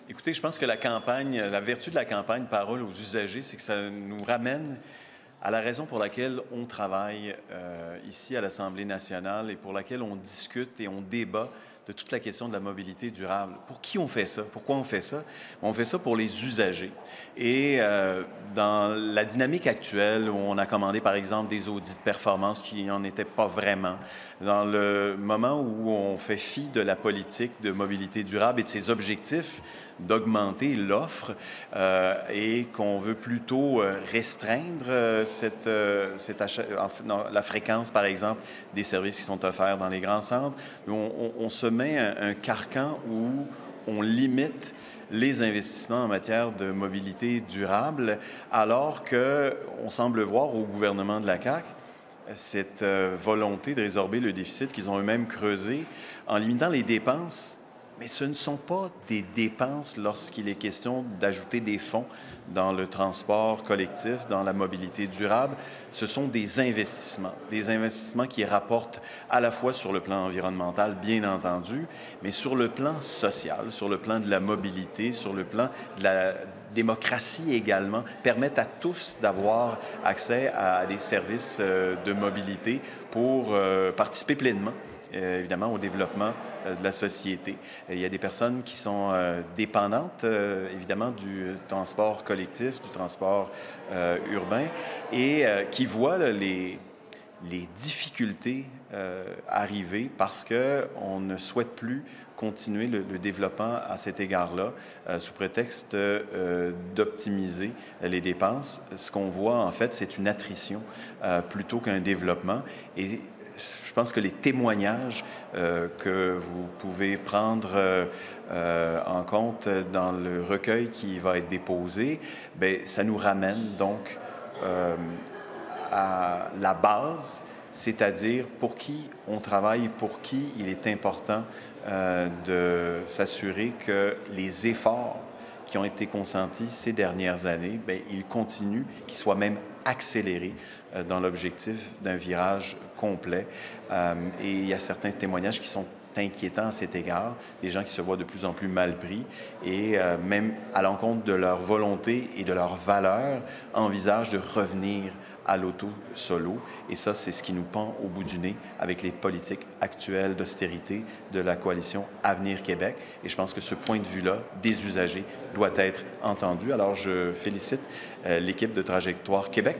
Écoutez, je pense que la vertu de la campagne Parole aux usagers, c'est que ça nous ramène à la raison pour laquelle on travaille ici à l'Assemblée nationale et pour laquelle on discute et on débat de toute la question de la mobilité durable. Pour qui on fait ça? Pourquoi on fait ça? On fait ça pour les usagers. Et dans la dynamique actuelle, où on a commandé, par exemple, des audits de performance qui n'en étaient pas vraiment, dans le moment où on fait fi de la politique de mobilité durable et de ses objectifs d'augmenter l'offre et qu'on veut plutôt restreindre la fréquence, par exemple, des services qui sont offerts dans les grands centres. On se met un carcan où on limite les investissements en matière de mobilité durable, alors qu'on semble voir au gouvernement de la CAQ cette volonté de résorber le déficit qu'ils ont eux-mêmes creusé en limitant les dépenses. Mais ce ne sont pas des dépenses lorsqu'il est question d'ajouter des fonds dans le transport collectif, dans la mobilité durable. Ce sont des investissements qui rapportent à la fois sur le plan environnemental, bien entendu, mais sur le plan social, sur le plan de la mobilité, sur le plan de la démocratie également, permettent à tous d'avoir accès à des services de mobilité pour participer pleinement évidemment, au développement de la société. Il y a des personnes qui sont dépendantes, évidemment, du transport collectif, du transport urbain, et qui voient là, les difficultés arriver parce qu'on ne souhaite plus continuer le développement à cet égard-là, sous prétexte d'optimiser les dépenses. Ce qu'on voit, en fait, c'est une attrition plutôt qu'un développement. Et je pense que les témoignages que vous pouvez prendre en compte dans le recueil qui va être déposé, bien, ça nous ramène donc à la base, c'est-à-dire pour qui on travaille, pour qui il est important de s'assurer que les efforts qui ont été consentis ces dernières années, bien, ils continuent, qu'ils soient même accélérés dans l'objectif d'un virage complet. Et il y a certains témoignages qui sont inquiétants à cet égard, des gens qui se voient de plus en plus mal pris et même à l'encontre de leur volonté et de leurs valeurs, envisagent de revenir à l'auto solo. Et ça, c'est ce qui nous pend au bout du nez avec les politiques actuelles d'austérité de la coalition Avenir Québec. Et je pense que ce point de vue-là des usagers doit être entendu. Alors, je félicite l'équipe de Trajectoire Québec